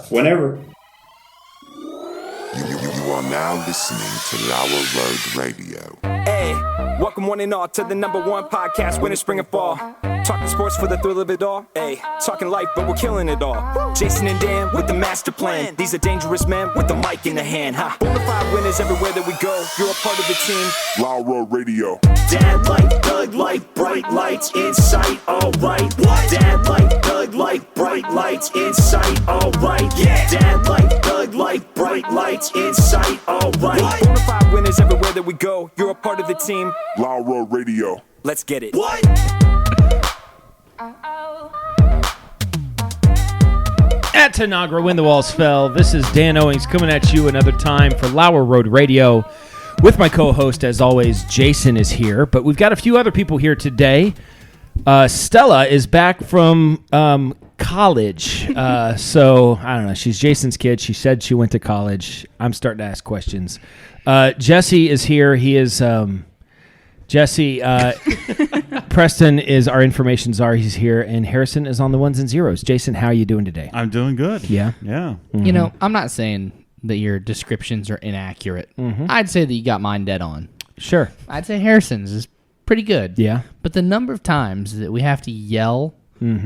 Whenever. You are now listening to LauerRoadRadio. Hey, welcome one and all to the #1 podcast, winter, spring, and fall. Talking sports for the thrill of it all. Hey, talking life, but we're killing it all. Jason and Dan with the master plan. These are dangerous men with the mic in the hand. Bonafide winners everywhere that we go. You're a part of the team. LauerRoadRadio. Dad light, thug light, bright lights in sight. All right. What? Dad light, thug light, bright lights in sight. All right. Yeah. Dad light, thug light, bright lights in sight. All right. Bonafide winners everywhere that we go. You're a part of the team. LauerRoadRadio. Let's get it. What? At Tanagra, when the walls fell, this is Dan Owings coming at you another time for Lauer Road Radio. With my co-host, as always, Jason is here, but we've got a few other people here today. Stella is back from college, so I don't know. She's Jason's kid. She said she went to college. I'm starting to ask questions. Jesse is here. He is Jesse. Preston is our information czar. He's here, and Harrison is on the ones and zeros. Jason, how are you doing today? I'm doing good. Yeah? Yeah. You know, I'm not saying that your descriptions are inaccurate. I'd say that you got mine dead on. Sure. I'd say Harrison's is pretty good. Yeah. But the number of times that we have to yell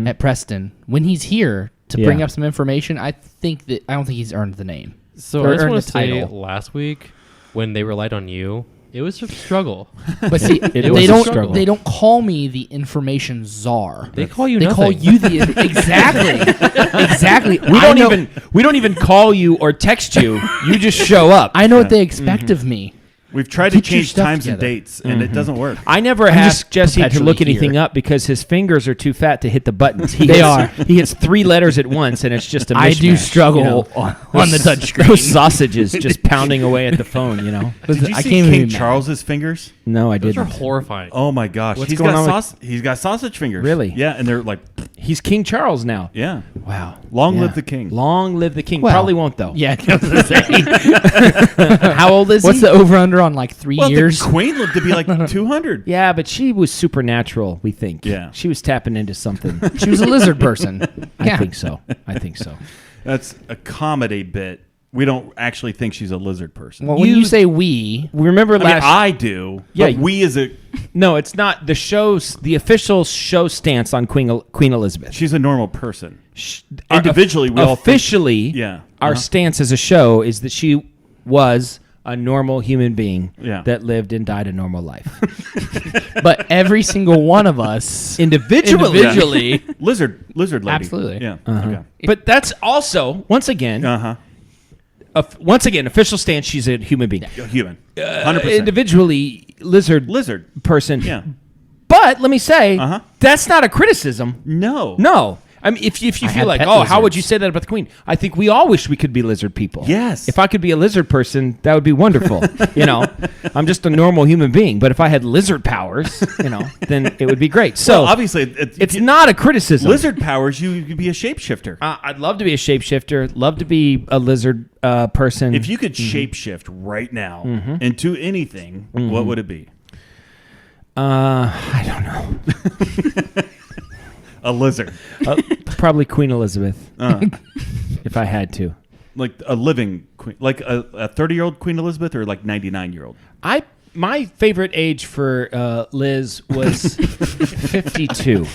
at Preston when he's here to bring up some information, I don't think he's earned the name. So I just want to say, last week when they relied on you, it was a struggle. But see, they don't call me the information czar. They call you They nothing. call you the exactly. We don't even call you or text you. You just show up. I know what they expect of me. We've tried to Get your change stuff times and together. dates, and it doesn't work. I never just asked Jesse to look perpetually anything here. up because his fingers are too fat to hit the buttons. They hits, are. He hits 3 letters at once, and it's just a mishmash. I do struggle you know? on the touch screen. Those sausages just pounding away at the phone, you know? Did you I see can't even King be mad. Charles's fingers? No, I Those are didn't. horrifying. Oh my gosh, What's he's going got on with- he's got sausage fingers. Really? Yeah, and they're like, He's King Charles now. yeah. Wow. Long Yeah. live the king. Long live the king. Well, Probably won't, though. Yeah, I was gonna say. How old is What's he? the over/under on like 3 Well, years? the queen lived to be like 200. Yeah, but she was supernatural, we think. Yeah. She was tapping into something. She was a lizard person. I think so. That's a comedy bit. We don't actually think she's a lizard person. Well, when you say we, We remember I mean, last... I do. Yeah, but we as a No, it's not. The official show stance on Queen Elizabeth. she's a normal person. Our- Individually, we all think- officially, Yeah. our stance as a show is that she was a normal human being Yeah. that lived and died a normal life. but every single one of us Individually. lizard lady. Absolutely. Yeah. Uh-huh. But that's also, once again, Okay. official stance, she's a human being. Human. 100%. Individually, lizard person. Yeah. But let me say, Uh-huh. that's not a criticism. No. No. I mean, if you had feel like, pet how would lizards. you say that about the queen? I think we all wish we could be lizard people. Yes. If I could be a lizard person, that would be wonderful. You know, I'm just a normal human being. But if I had lizard powers, then it would be great. So Well, obviously, it's not a criticism. lizard powers. You could be a shapeshifter. I'd love to be a shapeshifter. Love to be a lizard person. If you could shapeshift right now into anything, what would it be? I don't know. A lizard. Probably Queen Elizabeth, if I had to. Like a living queen. Like a 30-year-old Queen Elizabeth or like 99-year-old? My favorite age for Liz was 52.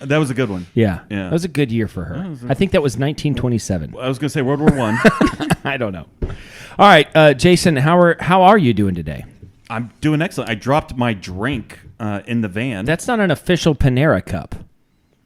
That was a good one. Yeah. Yeah. That was a good year for her. I think that was 1927. I was going to say World War I. I don't know. All right, Jason, how are you doing today? I'm doing excellent. I dropped my drink in the van. That's not an official Panera cup.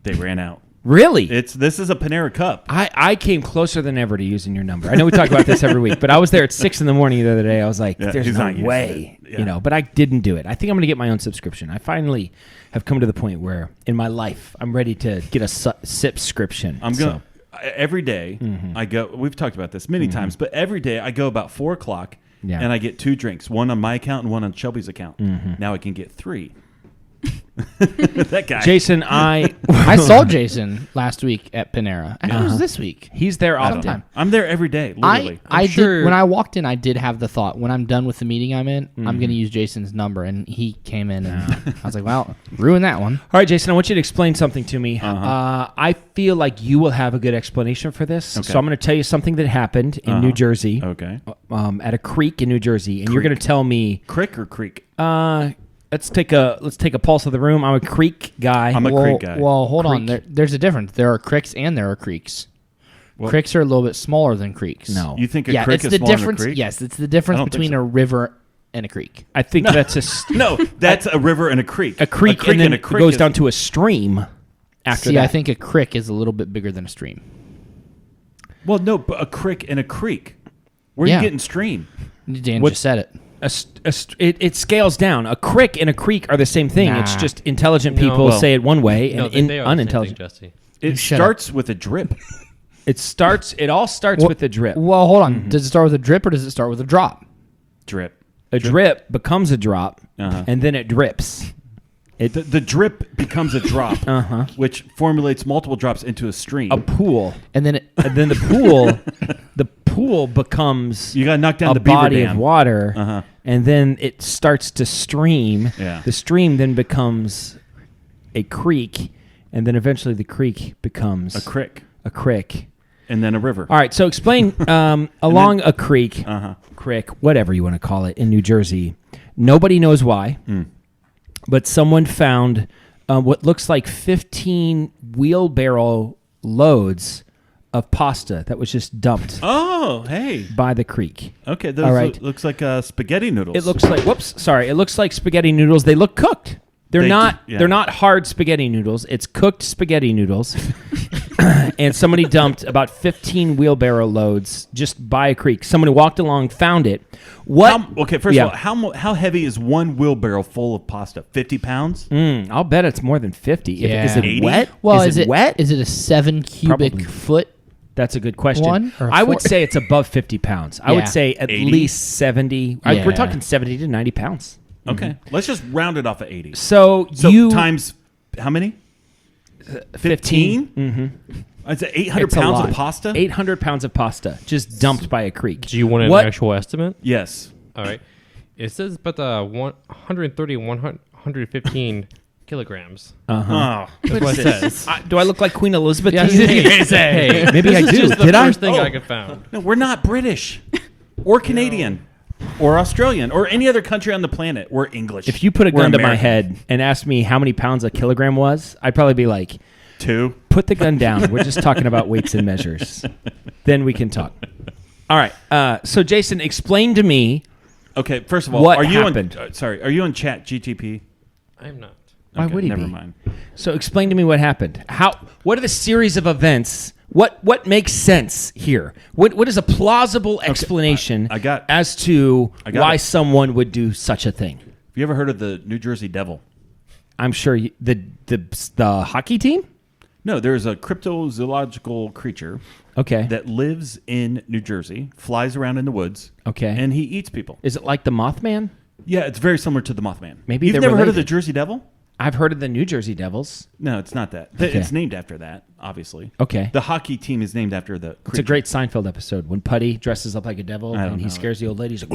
They ran out. Really? This is a Panera cup. I came closer than ever to using your number. I know we talk about this every week, but I was there at 6 a.m. the other day. I was like, Yeah, there's he's no not used to way. it. Yeah. But I didn't do it. I think I'm going to get my own subscription. I finally have come to the point where in my life I'm ready to get a subscription. I'm going to every day I go. We've talked about this many times, but every day I go about 4:00 Yeah. and I get 2 drinks, one on my account and one on Shelby's account. Now I can get 3. That guy. Jason, I saw Jason last week at Panera. I think it was this week. He's there often. Sometime. I'm there every day, literally. I sure- did when I walked in. I did have the thought when I'm done with the meeting I'm in, I'm going to use Jason's number, and he came in, and I was like, "Well, ruin that one." All right, Jason, I want you to explain something to me. I feel like you will have a good explanation for this. Okay. So I'm going to tell you something that happened in New Jersey. Okay. At a creek in New Jersey, and you're going to tell me. Crick or creek? Let's take a pulse of the room. I'm a creek guy. I'm a creek guy. Well, hold on. There's a difference. There are cricks and there are creeks. Well, Cricks are a little bit smaller than creeks. No. You think a Yeah, creek it's is the smaller difference. than a creek? Yes, it's the difference I don't think between so. a river and a creek. I think that's No, that's a river and a creek. a creek, and then it creek goes is- down to a stream. After See, that, I think a crick is a little bit bigger than a stream. Well, no, but a crick and a creek. Where are Yeah. you getting stream? Dan What- just said it. it scales down. A crick and a creek are the same thing. It's Nah. just intelligent No. people Well, say it one way No, and they are the same unintelligent. thing, Jesse. It Shut starts with a drip. It all starts with a drip. Well, hold on. Does it start with a drip or does it start with a drop? Drip. A drip becomes a drop, Uh-huh. and then it drips. The drip becomes a drop, which formulates multiple drops into a stream. A pool, And then and then the pool becomes You got to knock down a the beaver body dam. of water, Uh-huh. and then it starts to stream. Yeah. The stream then becomes a creek, and then eventually the creek becomes A crick. A crick. And then a river. All right, so explain along a creek, Uh-huh. crick, whatever you want to call it, in New Jersey. Nobody knows why, but someone found what looks like 15 wheelbarrow loads of pasta that was just dumped Oh, hey. by the creek. Okay, those All right. looks like spaghetti noodles. It looks like it looks like spaghetti noodles. They look cooked. They're They not do, yeah. they're not hard spaghetti noodles. It's cooked spaghetti noodles. And somebody dumped about 15 wheelbarrow loads just by a creek. Somebody walked along, found it. What? First Yeah. of all, how heavy is one wheelbarrow full of pasta? 50 pounds? I'll bet it's more than 50. Yeah. Is it 80? wet? well, is it wet? Is it a 7 cubic Probably. foot? That's a good question. One or I would four? say it's above 50 pounds. I Yeah. would say at 80? least 70. Yeah. We're talking 70 to 90 pounds. Okay. Let's just round it off at 80. So So times how many? 15. Mm-hmm. Is it 800 It's a pounds lot. of pasta? 800 pounds of pasta just dumped by a creek. Do you want an What- actual estimate? Yes. All right. It says about 130, 115 kilograms. Oh. That's what it says. Do I look like Queen Elizabeth? Yeah, to you? Hey, maybe I This is do. just the Did I? first thing Oh. I could found. No, we're not British or Canadian or Australian or any other country on the planet. We're English. If you put a We're gun to my American. head and asked me how many pounds a kilogram was, I'd probably be like, 2. put the gun down. We're just talking about weights and measures. Then we can talk. All right. So, Jason, explain to me. Okay, first of all, What are you happened? on are you on Chat GTP? I'm not. Why Okay, would he never be? mind. So, explain to me what happened. What are the series of events? What makes sense here? What is a plausible explanation I got- as to I got why it. someone would do such a thing? Have you ever heard of the New Jersey Devil? I'm sure the hockey team. No, there's a cryptozoological creature Okay. that lives in New Jersey, flies around in the woods, Okay. and he eats people. Is it like the Mothman? Yeah, it's very similar to the Mothman. Maybe You've they're never heard of the related. Jersey Devil? I've heard of the New Jersey Devils. No, it's not that. Okay. It's named after that, obviously. Okay. The hockey team is named after the creature. It's a great Seinfeld episode when Putty dresses up like a devil I don't and he know scares the old lady. He's like,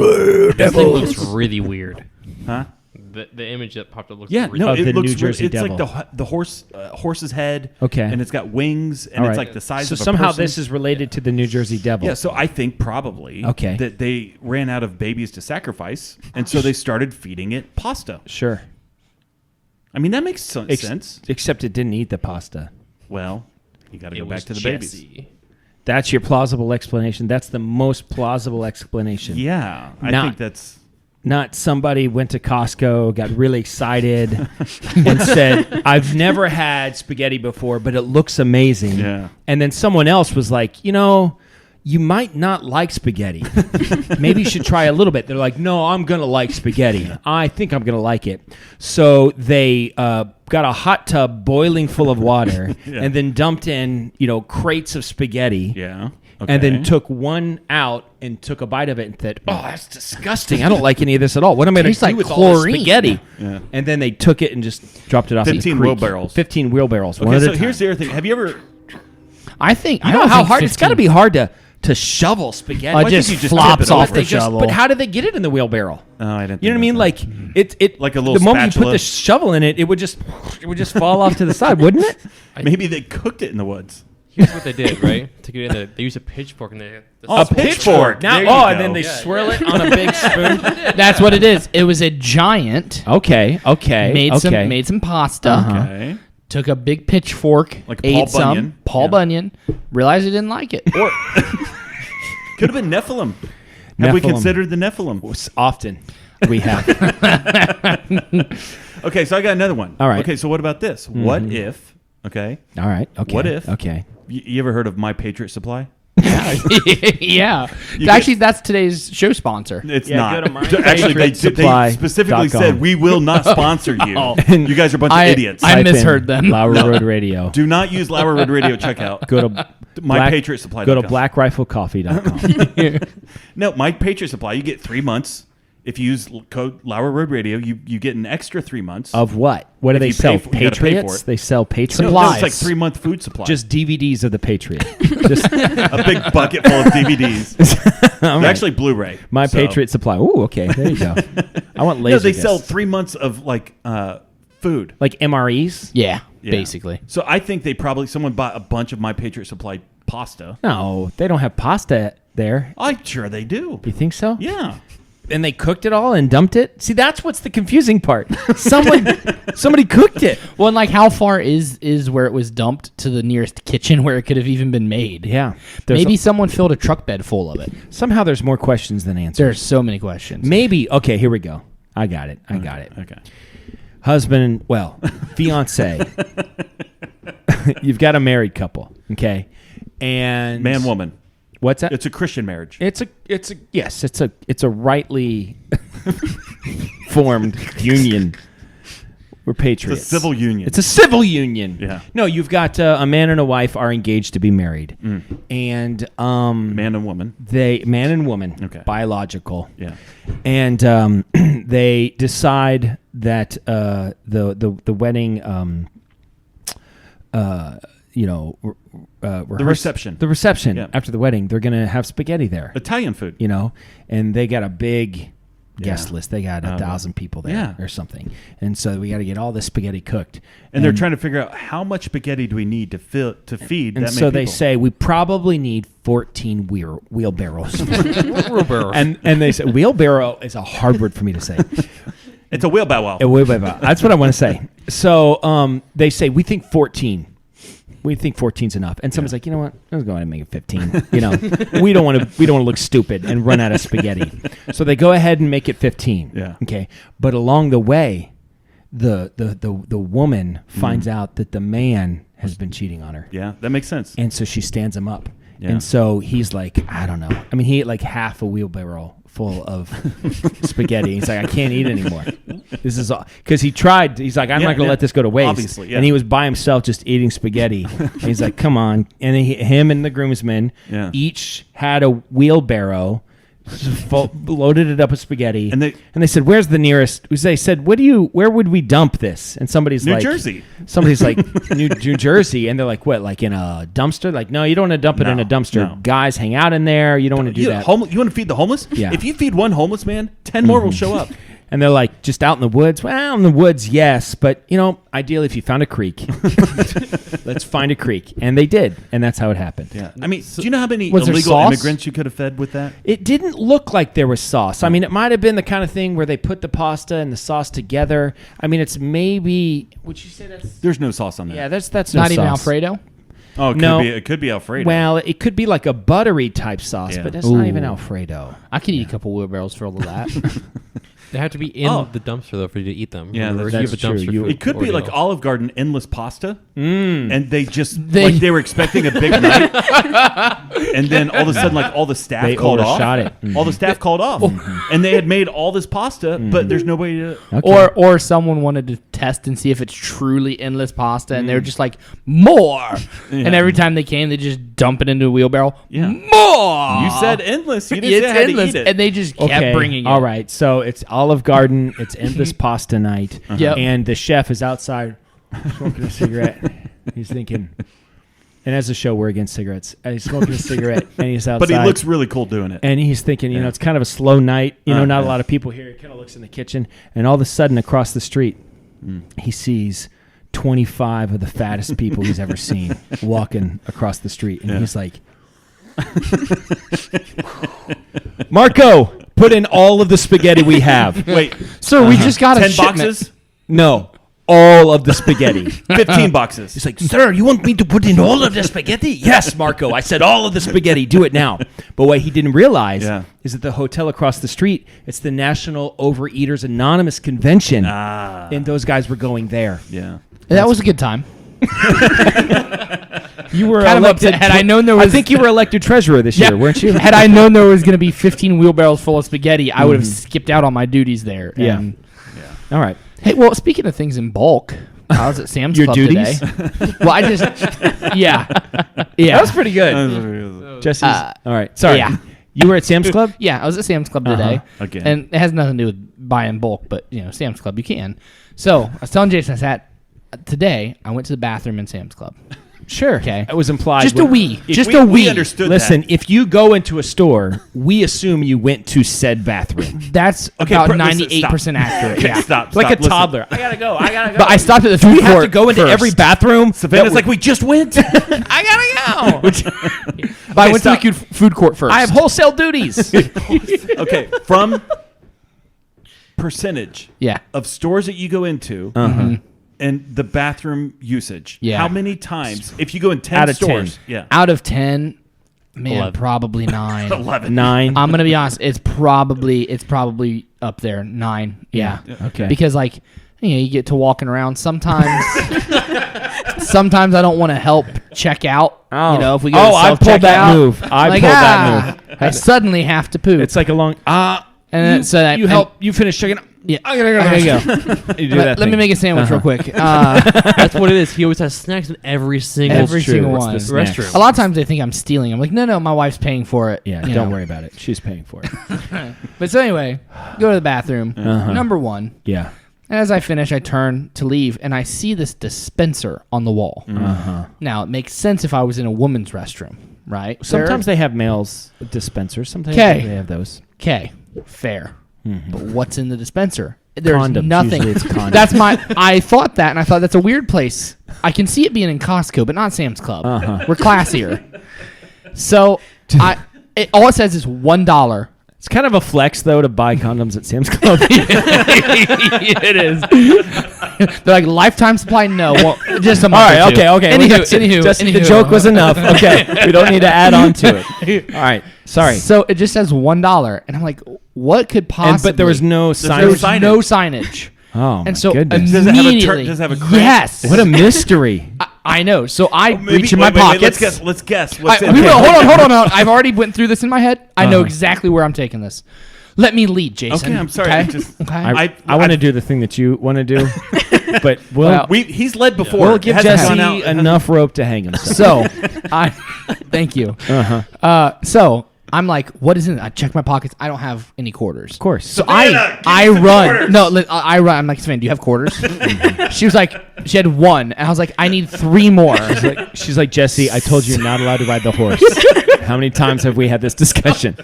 This thing looks really weird. Huh? The image that popped up looks Yeah, really no, Of it the looks New Jersey it's Devil. like the horse's head. Okay. And it's got wings, and All it's right. like the size So of a somehow person. this is related to the New Jersey Devil. Yeah, so I think probably Okay. that they ran out of babies to sacrifice, and so they started feeding it pasta. Sure. I mean, that makes sense. Except it didn't eat the pasta. Well, you got to It go back was to the babies. Jesse. That's your plausible explanation. That's the most plausible explanation. Yeah, I Not- think that's... Not somebody went to Costco, got really excited, and said, I've never had spaghetti before, but it looks amazing. Yeah. And then someone else was like, you might not like spaghetti. Maybe you should try a little bit. They're like, no, I'm going to like spaghetti. I think I'm going to like it. So they got a hot tub boiling full of water and then dumped in, crates of spaghetti. Yeah. Okay. And then took one out and took a bite of it and said, oh, that's disgusting. I don't like any of this at all. What am I going to do with all this spaghetti? Yeah. And then they took it and just dropped it off 15 in the creek. wheelbarrows. 15 wheelbarrows. Okay, so here's the other thing. Have you ever... I think You know how hard it's got to be hard to shovel spaghetti. It just you just flops tip it off over. the shovel. But how did they get it in the wheelbarrow? Oh, I didn't. You know what I mean? Like it Like a little the moment you spatula. put the shovel in it, it would just fall off to the side, wouldn't it? Maybe they cooked it in the woods. Here's what they did, right? To get in there, they used a pitchfork and they. A pitchfork. Now, There you and go. then they Yeah, swirl it on a big spoon. That's what it is. It was a giant. Okay. Made some pasta. Okay. Took a big pitchfork. Like ate Paul some. Bunyan. Paul Yeah. Bunyan. Realized he didn't like it. Or could have been Nephilim. Have we Nephilim. considered the Nephilim? Often we have. Okay, so I got another one. All right. Okay, so what about this? What if? Okay. All right. Okay. What if? Okay. You ever heard of My Patriot Supply? Yeah. You Actually, that's today's show sponsor. It's Yeah, not. go to Actually, they mypatriotsupply.com. specifically said we will not sponsor you. And You guys are a bunch of idiots. I Type in misheard them. Lauer Road Radio. Do not use Lauer Road Radio checkout. Go to MyPatriotSupply.com. Go to blackriflecoffee.com. No, My Patriot Supply. You get 3 months. If you use code Lauer Road Radio, you get an extra 3 months. Of what? What do If they you sell? pay for- you gotta pay for Patriots? it. They sell Patriots. No, Supplies. it's like 3 month food supply. Just DVDs of the Patriot. Just a big bucket full of DVDs. They're actually Blu-ray. My So- Patriot Supply. Ooh, okay. There you go. I want laser No, they discs. sell 3 months of like food. like MREs. Yeah, Yeah. basically. So I think someone bought a bunch of My Patriot Supply pasta. No, they don't have pasta there. I'm sure they do. You think so? Yeah. And they cooked it all and dumped it. See, that's what's the confusing part. Somebody cooked it. Well, and like how far is where it was dumped to the nearest kitchen where it could have even been made? Yeah. Maybe someone filled a truck bed full of it. somehow there's more questions than answers. There's so many questions. Maybe. Okay, here we go. I got it. Okay. Husband, fiance. You've got a married couple, okay? And Man, woman. What's that? It's a Christian marriage. It's a rightly formed union. We're patriots. It's a civil union. It's a civil union. Yeah. No, you've got a man and a wife are engaged to be married, and Man and woman. man and woman, Okay. biological. Yeah. And they decide that the wedding, The reception. The reception Yeah. after the wedding, they're gonna have spaghetti there. Italian food. And they got a big guest Yeah. list. They got 1,000 people there Yeah. or something, and so we got to get all this spaghetti cooked. And they're trying to figure out how much spaghetti do we need to feed And that many so they people. say we probably need 14 wheelbarrows. Wheelbarrows. and they say wheelbarrow is a hard word for me to say. It's a wheelbarrow. That's what I want to say. So they say we think 14. We think 14's enough. And someone's like, you know what? Let's go ahead and make it 15. We don't want to look stupid and run out of spaghetti. So they go ahead and make it 15. Yeah. Okay. But along the way, the woman finds out that the man has been cheating on her. Yeah, that makes sense. And so she stands him up. Yeah. And so he's like, I don't know. I mean, he ate like half a wheelbarrow full of spaghetti. He's like, I can't eat anymore. This is all because he tried. He's like, I'm Yeah, not going to yeah. let this go to waste. Obviously, yeah. And he was by himself just eating spaghetti. And he's like, come on. And him and the groomsmen each had a wheelbarrow. Loaded it up with spaghetti, And they said, "Where's the nearest?" They said, "Where would we dump this?" And somebody's New like, Jersey. Somebody's like, New Jersey, and they're like, "What? Like in a dumpster?" Like, no, you don't want to dump it in a dumpster. No. Guys hang out in there. You don't want to do that. You want to feed the homeless? Yeah. If you feed one homeless man, 10 more will show up. And they're like, just out in the woods? Well, in the woods, yes. But, ideally, if you found a creek, let's find a creek. And they did. And that's how it happened. Yeah. I mean, do you know how many Was there illegal sauce? immigrants you could have fed with that? It didn't look like there was sauce. I mean, it might have been the kind of thing where they put the pasta and the sauce together. I mean, it's maybe, would you say that's? There's no sauce on that. Yeah, that's no Not even sauce. Alfredo. Oh, it could be Alfredo. Well, it could be like a buttery type sauce, Yeah. but that's not even Ooh. Alfredo. I could eat a couple wheelbarrows full of that. They have to be in the dumpster though for you to eat them. Yeah, Or that's you have a dumpster true. food It could be like ordeal. Olive Garden endless pasta, and they just They- like they were expecting a big night, and then all of a sudden, like all the staff They called off. overshot it. All the staff called off, and they had made all this pasta, but there's nobody to. Okay. Or someone wanted to test and see if it's truly endless pasta, and they were just like, more! And every time they came, they just dump it into a wheelbarrow. Yeah. More! You said endless. You didn't it's say I had endless, to eat it. and they just kept bringing it. All right, so it's Olive Garden. It's endless pasta night. Yep. And the chef is outside smoking a cigarette. He's thinking, and as a show, we're against cigarettes. And he's smoking a cigarette, and he's outside. But he looks really cool doing it. And he's thinking, you know, it's kind of a slow night. You know, not a lot of people here. He kind of looks in the kitchen, and all of a sudden, across the street, he sees 25 of the fattest people he's ever seen walking across the street, and he's like, Marco, put in all of the spaghetti we have. Wait, Sir, we just got a 10 shipment. boxes? No, all of the spaghetti. 15 boxes. He's like, sir, you want me to put in all of the spaghetti? Yes, Marco. I said all of the spaghetti. Do it now. But what he didn't realize is that the hotel across the street, it's the National Overeaters Anonymous Convention. And those guys were going there. Yeah. That was a good time. You were Kind of elected. upset. Had I known there was, I think you were elected treasurer this year, weren't you? Had I known there was going to be 15 wheelbarrows full of spaghetti, I would have skipped out on my duties there. Yeah. And- All right. Hey, well, speaking of things in bulk, I was at Sam's Your Club duties? today. Well, I just, yeah. That was pretty good. Jesse's. All right. Sorry. yeah. You were at Sam's Club? Yeah, I was at Sam's Club today. Again. And it has nothing to do with buying bulk, but, you know, Sam's Club, you can. So, I was telling Jason, today, I went to the bathroom in Sam's Club. Sure. Okay. It was implied. Just a wee. Just we, a we wee. understood Listen, that. if you go into a store, we assume you went to said bathroom. That's Okay, about listen, 98% accurate. Okay, Yeah. stop. Like a listen. toddler. I gotta go. But I stopped at the food We court have to go into first. every bathroom. Savannah's like, we just went. I gotta go. But I went to the food court first. I have wholesale duties. Okay, from percentage Yeah. of stores that you go into and the bathroom usage. Yeah. How many times, if you go in 10 Out of stores, 10. yeah, Out of 10, man, 11. probably 9. 11. 9. I'm gonna be honest. It's probably up there. 9. Yeah. Okay. Because like, you get to walking around. Sometimes I don't want to help check out. Oh. You know, if we go to I pulled that self-checkout, move. I like, pulled that move. I suddenly have to poop. It's like a long. and then, so that you help. You finish checking. Yeah. I gotta go. You do that Let me thing. make a sandwich real quick. That's what it is. He always has snacks in every single Every true. single What's one. the snacks? restroom. A lot of times they think I'm stealing. I'm like, no, my wife's paying for it. Yeah. you Don't know. worry about it. She's paying for it. But so anyway, go to the bathroom. Number 1. Yeah. And as I finish, I turn to leave, and I see this dispenser on the wall. Now, it makes sense if I was in a woman's restroom, right? Sometimes they have males dispensers. Sometimes 'Kay. they have those. Okay, fair. But what's in the dispenser? There's Condoms. nothing. Usually it's condoms. That's I thought that, and I thought that's a weird place. I can see it being in Costco, but not Sam's Club. We're classier. So, all it says is $1. It's kind of a flex though to buy condoms at Sam's Club. It is. They're like lifetime supply. No, well, just a month. All right. or two. Okay. Anywho, The joke was enough. Okay. We don't need to add on to it. All right. Sorry. So it just says $1, and I'm like, what could possibly? But there was no signage. There was no signage. Oh, my And so goodness. Does it have a immediately, does it have a crank? yes. What a mystery. I know. So I Maybe- reach in my wait, pockets. let's guess. What's We in will. there? Hold on. I've already went through this in my head. I know exactly where I'm taking this. Let me lead, Jason. Okay, I'm sorry. Okay. I just- Okay. I want to do the thing that you want to do, but Well, He's led before. we'll It give hasn't Jesse gone out. It hasn't- enough rope to hang himself. So, thank you. So I'm like, what is in it? I check my pockets. I don't have any quarters. Of course. So Savannah, give I me some run. quarters. No, I run. I'm like, Savannah, do you have quarters? She was like, she had 1, and I was like, I need 3 more. She's like, Jesse, I told you you're not allowed to ride the horse. How many times have we had this discussion?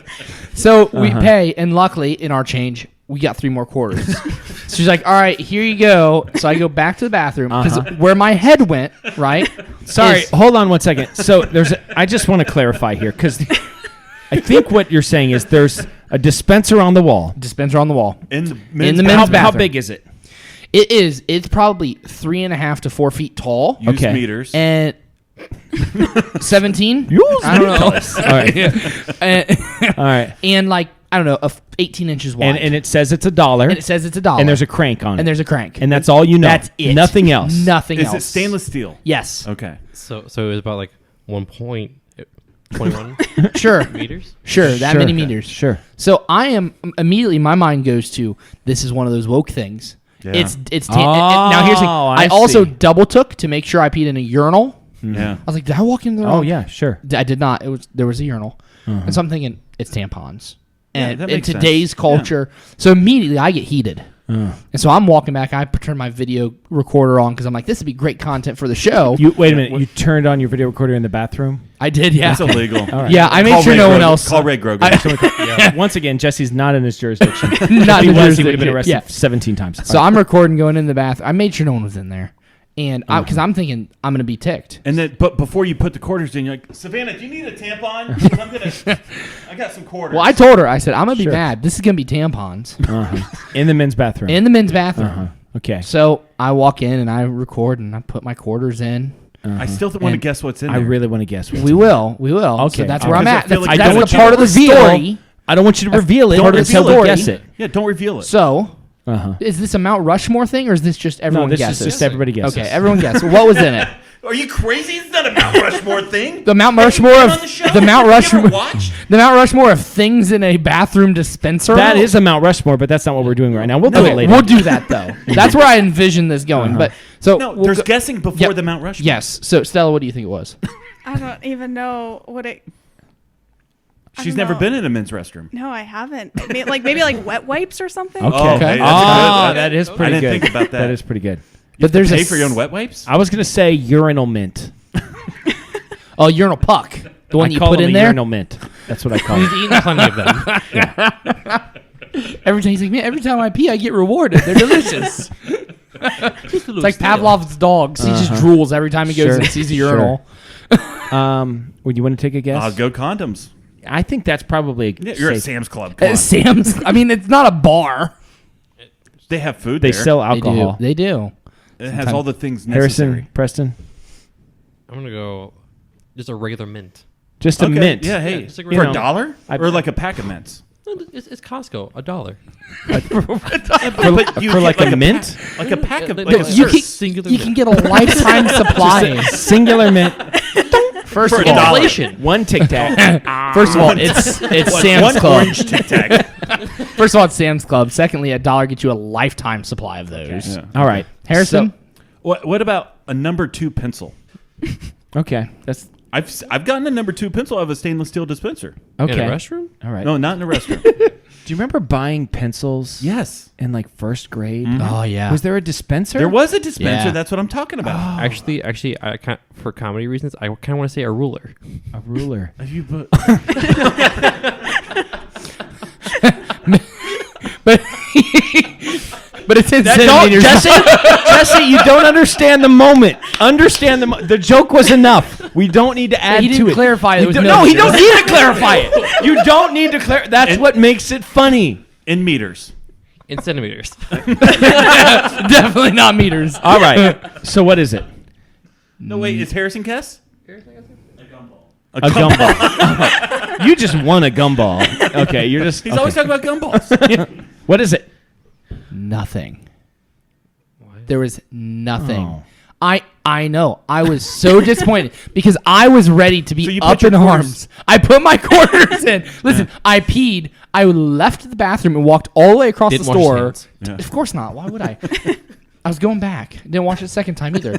So we pay, and luckily in our change, we got 3 more quarters. So she's like, all right, here you go. So I go back to the bathroom because where my head went, right? Sorry, is- hold on one second. So I just want to clarify here because I think what you're saying is there's a dispenser on the wall. dispenser on the wall. In the In men's the bathroom. men's How bathroom. big is it? It's probably 3.5 to 4 feet tall. Used Okay. meters. And 17? Use I don't know. All right. and, All right. and like I don't know, 18 inches wide. And it says it's $1. And it says it's $1. And there's a crank on it. And there's a crank. And that's all you know. That's it. Nothing else. Nothing Is else. it stainless steel? Yes. Okay. So it was about like 1.21 Sure. meters. Sure. That Sure. many meters. Sure. So I am immediately. My mind goes to this is one of those woke things. Yeah. Now here's the thing. I I also see. double took to make sure I peed in a urinal. Yeah. I was like, did I walk in the? Oh, wrong? yeah, sure. I did not. There was a urinal, and so I'm thinking it's tampons. Yeah, And that in makes sense. today's culture, so immediately I get heated. And so I'm walking back. I turn my video recorder on because I'm like, this would be great content for the show. Wait a minute. You turned on your video recorder in the bathroom? I did, yeah. That's illegal. All right. Yeah, I made sure no one else. Call Ray Grogan. Once again, Jesse's not in his jurisdiction. Not if he in the was, he would have been jurisdiction. arrested Yeah. 17 times. So I'm recording, going in the bathroom. I made sure no one was in there, and because I'm thinking I'm gonna be ticked. And then, but before you put the quarters in, you're like, Savannah, do you need a tampon? 'Cause I got some quarters. Well, I told her, I said I'm gonna be Sure. mad. This is gonna be tampons In the men's bathroom. in the men's bathroom. Okay. So I walk in and I record and I put my quarters in. I still want to And guess what's in I there. really want to guess. What's We will. So Okay. that's where I'm Because I at. feel That's, like that's I the don't part of the story. I don't want you to reveal it Part of the until we story. guess it. Yeah, don't reveal it. So Uh-huh. is this a Mount Rushmore thing, or is this just everyone No, this guesses? is just everybody guesses. Okay, everyone guesses. What was in it? Are you crazy? It's not a Mount Rushmore thing. The Mount Rushmore of the Mount Rushmore. The Mount Rushmore of things in a bathroom dispenser. That is a Mount Rushmore, but that's not what we're doing right now. We'll do Okay, it later. we'll do that though. That's where I envision this going. But so No, we'll there's go- guessing before Yep. the Mount Rushmore. Yes. So Stella, what do you think it was? I don't even know what it. I She's don't never know. been in a men's restroom. No, I haven't. Maybe like wet wipes or something. Okay. Oh, okay, that's Oh, good. that is pretty I didn't good. think about that. That is pretty good. But there's Pay for your own wet wipes? I was going to say urinal mint. Oh, urinal puck. The one I you call put them in a there. urinal mint. That's what I call He's it. eaten plenty of them. Every time he's like, man, every time I pee, I get rewarded. They're delicious. It's like Pavlov's dogs. He just drools every time he goes Sure. and sees a urinal. Would you want to take a guess? I'll go condoms. I think that's probably Yeah, you're at safe. Sam's Club. Come on. Sam's. I mean, it's not a bar. They have food They there. sell alcohol. They do. It has all the things Harrison, necessary. Preston, I'm gonna go just a regular mint. just a Okay, mint. Yeah, hey. just like for you a know, $1? Or like a pack of mints? No, it's Costco, $1. But you For get like a mint? Like a pack of... No, Like a You Sure. can, Singular you mint. can get a lifetime supply. Singular mint. First For of a all, dollar. Inflation. One Tic Tac. first of all, it's Sam's one Club. orange Tic Tac. First of all, it's Sam's Club. Secondly, $1 gets you a lifetime supply of those. Yeah. All right. Harrison, What about a number 2 pencil? Okay. That's I've gotten a number 2 pencil out of a stainless steel dispenser. okay. In a restroom? All right. No, not in a restaurant. Do you remember buying pencils? Yes. In like first grade? oh yeah, Was there a dispenser? There was a dispenser. Yeah. That's what I'm talking about. Actually, I can't, for comedy reasons, I kind of want to say a ruler. a ruler. Have you put... but it's in centimeters. Jesse, you don't understand the moment. Understand the joke was enough. We don't need to add He to didn't it. clarify it We was don't- no no, he meters. don't need to clarify it. You don't need to clarify. That's what makes it funny. in meters. In centimeters. Definitely not meters. All right. So what is it? No, wait. Is Harrison Kess? A gumball. You just won a gumball. Okay, you're just. He's okay. always talking about gumballs. What is it? Nothing. There was nothing. Oh. I know. I was so disappointed because I was ready to So be you put up your in quarters- arms. I put my quarters in. Listen, I peed. I left the bathroom and walked all the way across Didn't the wash his store. hands. Yeah. Of course not. Why would I? I was going back. Didn't watch it the second time either.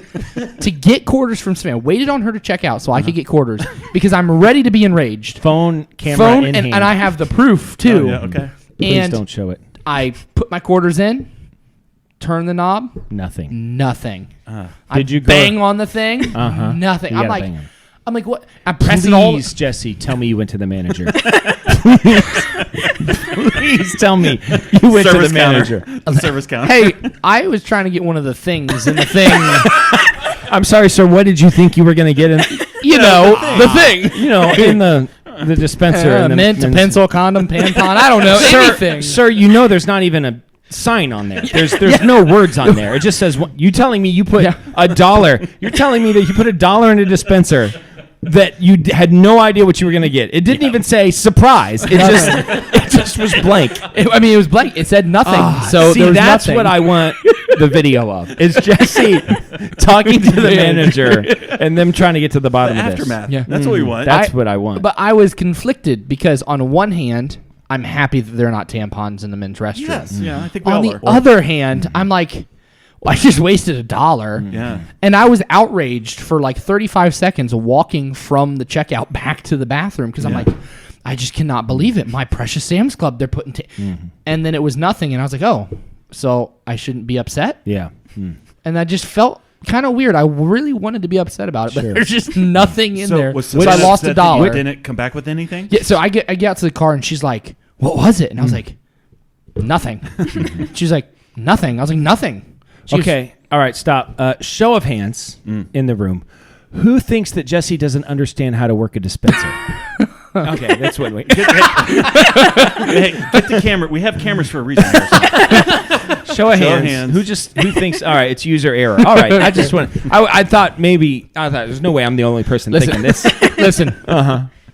To get quarters from Savannah. Waited on her to check out so I could get quarters because I'm ready to be enraged. Phone, camera, Phone in and hand. I have the proof too. Oh, yeah, okay. Please And don't show it. I put my quarters in, turn the knob, Nothing. nothing. Did you go- bang on the thing? Uh-huh. Nothing. You I'm gotta like, bang 'em. I'm like, what? I'm pressing all. Please, Jesse, tell me you went to the manager. Please tell me you went to the manager. A service counter. Hey, I was trying to get one of the things in the thing. I'm sorry, sir. What did you think you were going to get in? You know, the thing. You know, in the dispenser. and the Mint, men's- pencil, condom, tampon. I don't know. Anything. Sir, you know there's not even a sign on there. There's no words on there. It just says you telling me you put $1. You're telling me that you put $1 in a dispenser that you had no idea what you were going to get. It didn't even say surprise. It just was blank. It was blank. It said nothing. So See, there was that's nothing. what I want the video of. Is Jesse talking to the manager and them trying to get to the bottom of this. Aftermath. Yeah. That's what we want. That's what I want. But I was conflicted because on one hand, I'm happy that there are not tampons in the men's restroom. yes. Yeah, I think we On all the are. other hand, I'm like, well, I just wasted $1. Yeah. And I was outraged for like 35 seconds walking from the checkout back to the bathroom because I'm like, I just cannot believe it. My precious Sam's Club, they're putting... And then it was nothing, and I was like, oh, so I shouldn't be upset? Yeah. And that just felt kind of weird. I really wanted to be upset about it, but Sure. there's just nothing in there. Was So I lost upset that you $1. didn't come back with anything? Yeah, so I get out to the car, and she's like, what was it? And I was like, nothing. She's like, nothing. I was like, nothing. She goes, Okay. All right. Stop. Show of hands in the room. Who thinks that Jesse doesn't understand how to work a dispenser? Okay, that's what we. Hey, get the camera. We have cameras for a reason. Here, so. Show of hands. Who thinks? All right, it's user error. All right, I just want. I thought there's no way I'm the only person thinking this. Listen,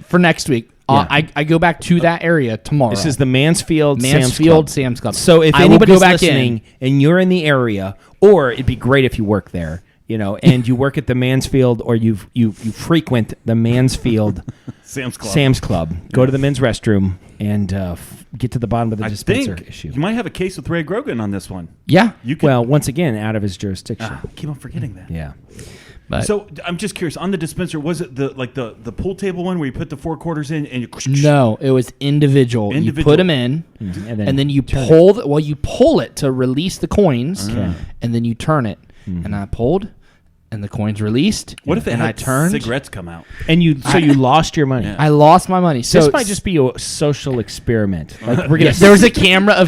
for next week, Yeah. I go back to that area tomorrow. This is the Mansfield Sam's Club. So if I will anybody's go back listening and you're in the area, or it'd be great if you work there, and you work at the Mansfield, or you frequent the Mansfield Sam's Club. Go to the men's restroom and get to the bottom of the I dispenser think issue. you might have a case with Ray Grogan on this one. Yeah. You can, Well, once again, out of his jurisdiction. keep on forgetting that. Yeah. But So I'm just curious. On the dispenser, was it the pool table one where you put the 4 quarters in and you? no, it was individual. You put them in, and then you pull. You pull it to release the coins, and then you turn it. And I pulled, and the coins released. What if it and had I turned? cigarettes come out? And you lost your money. Yeah. I lost my money. So This might just be a social experiment. Like we're gonna. there was a camera,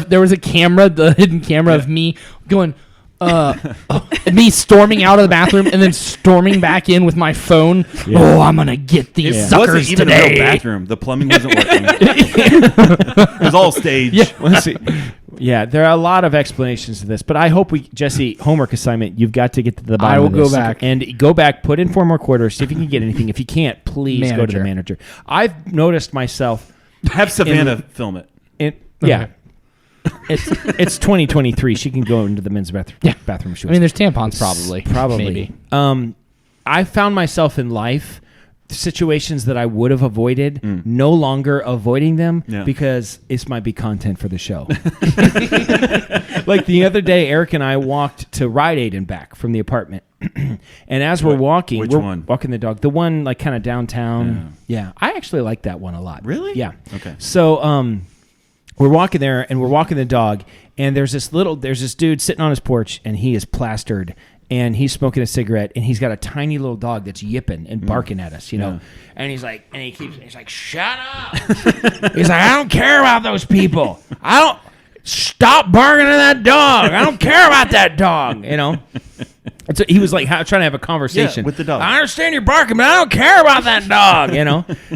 the hidden camera of me going, me storming out of the bathroom and then storming back in with my phone. Oh, I'm gonna get these It suckers wasn't even today. a real bathroom. The plumbing wasn't working. It was all staged. Yeah. Let's see. Yeah, there are a lot of explanations to this, but I hope Jesse, homework assignment, you've got to get to the bottom I will of this. go back. And go back, put in 4 more quarters, see if you can get anything. If you can't, please go to the manager. I've noticed myself. Have Savannah film it. Yeah. It's 2023. She can go into the men's bathroom. I mean, there's tampons probably. Probably. Maybe. I found myself in life situations that I would have avoided, no longer avoiding them because this might be content for the show. Like the other day, Eric and I walked to Rite Aid and back from the apartment. And as we're walking, which we're one? walking the dog. The one like kind of downtown. Yeah. I actually like that one a lot. Really? Yeah. Okay. So we're walking there and we're walking the dog, and there's this dude sitting on his porch, and he is plastered, and he's smoking a cigarette, and he's got a tiny little dog that's yipping and barking at us, and he's like, he's like, shut up. He's like, I don't care about those people. Stop barking at that dog. I don't care about that dog. And so he was like trying to have a conversation with the dog. I understand you're barking, but I don't care about that dog,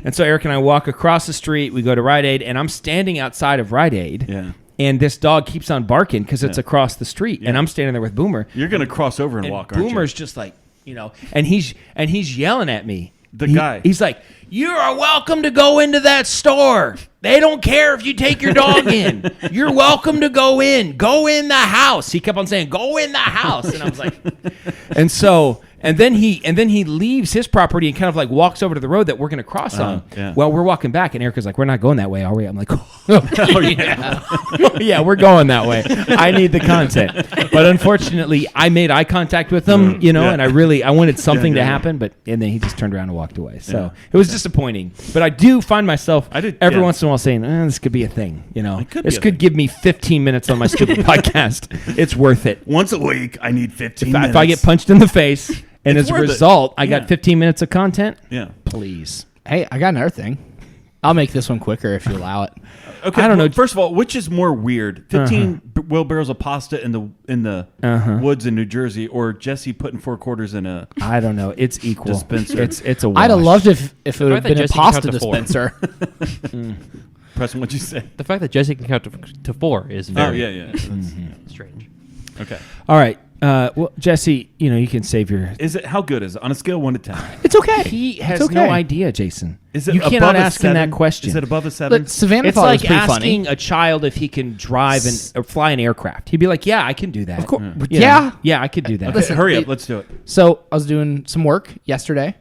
And so Eric and I walk across the street. We go to Rite Aid, and I'm standing outside of Rite Aid. Yeah. And this dog keeps on barking because it's across the street, and I'm standing there with Boomer. You're gonna cross over and walk, aren't you? Boomer's just like, and he's yelling at me. The guy. He's like, "You are welcome to go into that store. They don't care if you take your dog in. You're welcome to go in. Go in the house." He kept on saying, "Go in the house," and I was like, and then he leaves his property and kind of like walks over to the road that we're going to cross on. Yeah. Well, we're walking back, and Erica's like, "We're not going that way, are we?" I'm like, "Oh yeah, yeah, we're going that way. I need the content." But unfortunately, I made eye contact with him, and I wanted something to happen, and then he just turned around and walked away. So it was disappointing. But I do find myself every once in a while saying, this could be a thing. This could give me 15 minutes on my stupid podcast. It's worth it. Once a week, I need 15 minutes. If I get punched in the face, and It's as a worth it. result, I got 15 minutes of content. Yeah. Please. Hey, I got another thing. I'll make this one quicker if you allow it. Okay, I don't know. First of all, which is more weird? 15 wheelbarrows of pasta in the woods in New Jersey, or Jesse putting 4 quarters in a? I don't know. It's equal. Dispenser. It's a wash. I'd have loved if it would have that been a Jesse can pasta count to 4. dispenser. Preston, what'd you say? The fact that Jesse can count to 4 is very yeah. strange. Okay. All right. Well, Jesse, you can save your. Is it how good is it on a scale of 1 to 10? It's okay. He has It's okay. no idea, Jason. Is it you above cannot a ask him 7? that question. Is it above a 7? But Savannah It's thought like it was pretty asking funny. a child if he can drive or fly an aircraft. He'd be like, "Yeah, I can do that." Of course. You know? Yeah. yeah, I could do that. Listen, Hurry up, let's do it. So I was doing some work yesterday,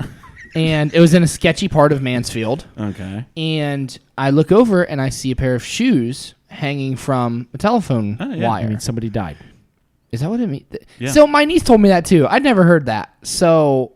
and it was in a sketchy part of Mansfield. Okay. And I look over and I see a pair of shoes hanging from a telephone yeah. wire. I mean, somebody died. Is that what it means? Yeah. So my niece told me that too. I'd never heard that. So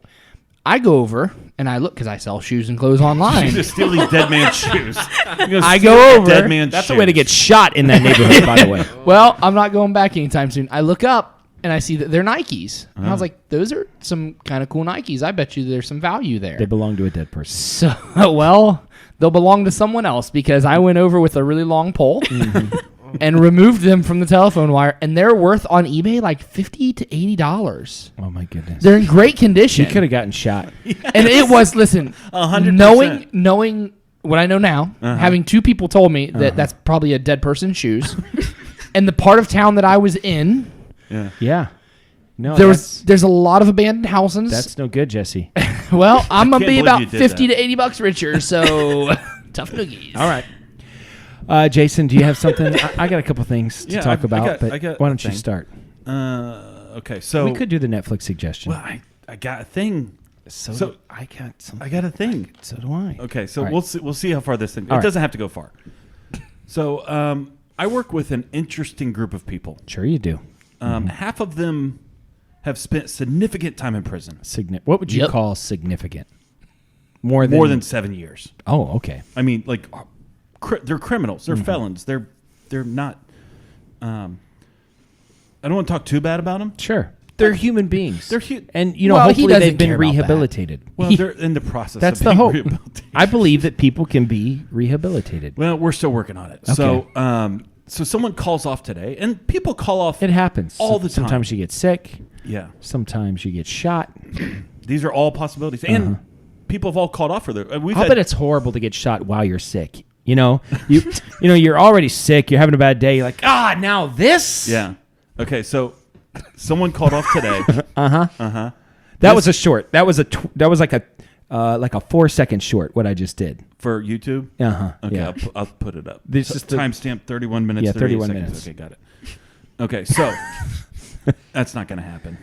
I go over and I look because I sell shoes and clothes online. You just steal these dead man's shoes. I go over. Dead man's That's shoes. the way to get shot in that neighborhood, by the way. Well, I'm not going back anytime soon. I look up and I see that they're Nikes. And I was like, those are some kind of cool Nikes. I bet you there's some value there. They belong to a dead person. So, well, they'll belong to someone else because I went over with a really long pole and removed them from the telephone wire, and they're worth on eBay like $50 to $80. Oh my goodness. They're in great condition. You could have gotten shot. And it was, listen, 100%. knowing what I know now, having two people told me that that's probably a dead person's shoes, and the part of town that I was in, Yeah. No, there's a lot of abandoned houses. that's no good, Jesse. Well, I'm gonna can't be believe about you did 50 that. to $80 richer, so tough noogies. All right. Jason, do you have something? I got a couple things to Yeah, talk I about, got- but I got why a don't you thing. start? Okay, so We could do the Netflix suggestion. Well, I got a thing. So I got something. I got a thing. So do I. Okay, so All right. we'll see how far this thing. All It right. doesn't have to go far. So I work with an interesting group of people. Sure you do. Half of them have spent significant time in prison, What would you Yep. call significant? More more than 7 years. Oh, okay. I mean, like they're criminals, they're felons, they're not. I don't want to talk too bad about them. Sure. They're human beings. They're and Well, he hopefully doesn't they've been care about that. rehabilitated. Well, they're in the process. That's of the being hope. rehabilitated. I believe that people can be rehabilitated. Well, we're still working on it. Okay. So someone calls off today, and people call off. It happens all the time. Sometimes you get sick. Yeah, Sometimes you get shot. these are all possibilities, and people have all called off for their. We've I had, bet it's horrible to get shot while you're sick. You're already sick. You're having a bad day. You're like, now this. Yeah. Okay, so someone called off today. That was a short. That was like a 4-second short. What I just did. For YouTube. Okay, Yeah. I'll put it up. This So is the- timestamp 31 minutes. Yeah, 38 31 seconds. minutes. Okay, got it. Okay, so that's not going to happen.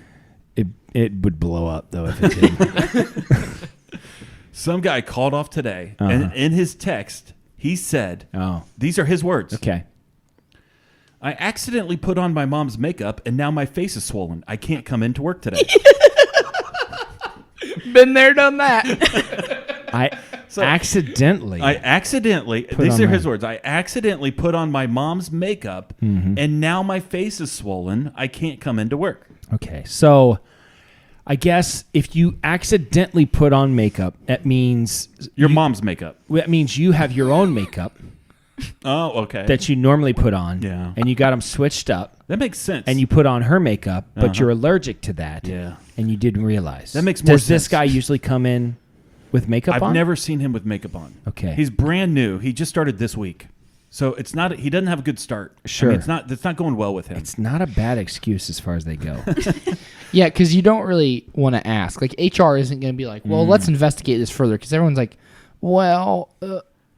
It would blow up though if it did. Some guy called off today, and in his text, he said, Oh. these are his words. Okay. I accidentally put on my mom's makeup, and now my face is swollen. I can't come into work today. Been there, done that. I accidentally. These on are his my- words. I accidentally put on my mom's makeup, and now my face is swollen. I can't come into work. Okay, so I guess if you accidentally put on makeup, that means Your mom's makeup. that means you have your own makeup Oh, okay. that you normally put on, Yeah. and you got them switched up, That makes sense. and you put on her makeup, but you're allergic to that, Yeah. and you didn't realize. That makes more Does this sense. guy usually come in with makeup I've on? never seen him with makeup on. Okay. He's brand new. He just started this week. So it's not. He doesn't have a good start. Sure. I mean, it's not going well with him. It's not a bad excuse as far as they go. Yeah, because you don't really want to ask. Like, HR isn't going to be like, well, let's investigate this further. Because everyone's like, well,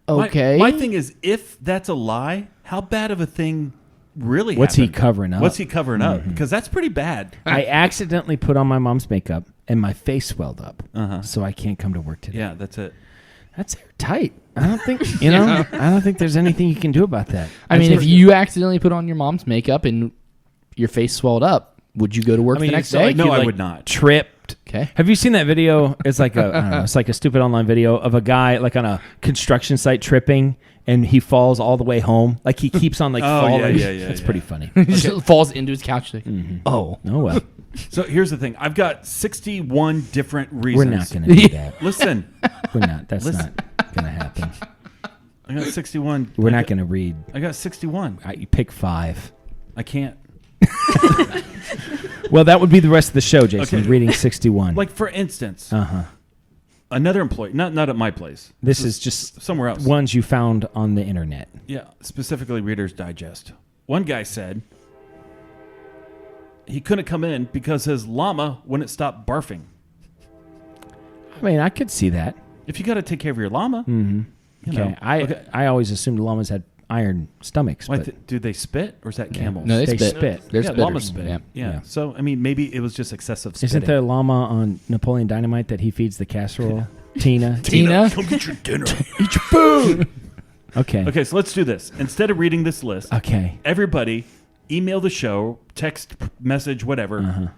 okay. My thing is, if that's a lie, how bad of a thing really What's he happened? covering up? What's he covering up? Because that's pretty bad. I accidentally put on my mom's makeup, and my face swelled up, so I can't come to work today. Yeah, that's it. That's airtight. I don't think I don't think there's anything you can do about that. I mean, if you accidentally put on your mom's makeup and your face swelled up, would you go to work the next day? No, I would not. Tripped. Okay. Have you seen that video? It's like I don't know, it's like a stupid online video of a guy like on a construction site tripping, and he falls all the way home. Like he keeps on like falling. yeah, It's yeah. pretty funny. He just falls into his couch. Like, oh. Oh well, So here's the thing. I've got 61 different reasons. we're not going to do that. Listen, We're not. That's Listen. not going to happen. I got 61. We're not going to read. I got 61. You pick 5. I can't. Well, that would be the rest of the show, Jason. Okay. Reading 61. Like for instance, another employee, not at my place. This is just somewhere else. ones you found on the internet. Yeah, specifically Reader's Digest. One guy said, he couldn't come in because his llama wouldn't stop barfing. I mean, I could see that. If you got to take care of your llama, Okay. I always assumed llamas had iron stomachs. Why But do they spit or is that camels? No, they spit. spit. They're yeah, spitters. llamas spit. Yeah. Yeah. So I mean, maybe it was just excessive spitting. Isn't there a llama on Napoleon Dynamite that he feeds the casserole? Tina? Tina? come get your dinner. Eat your food! Okay. Okay, so let's do this. Instead of reading this list, Okay. everybody email the show, text, message, whatever.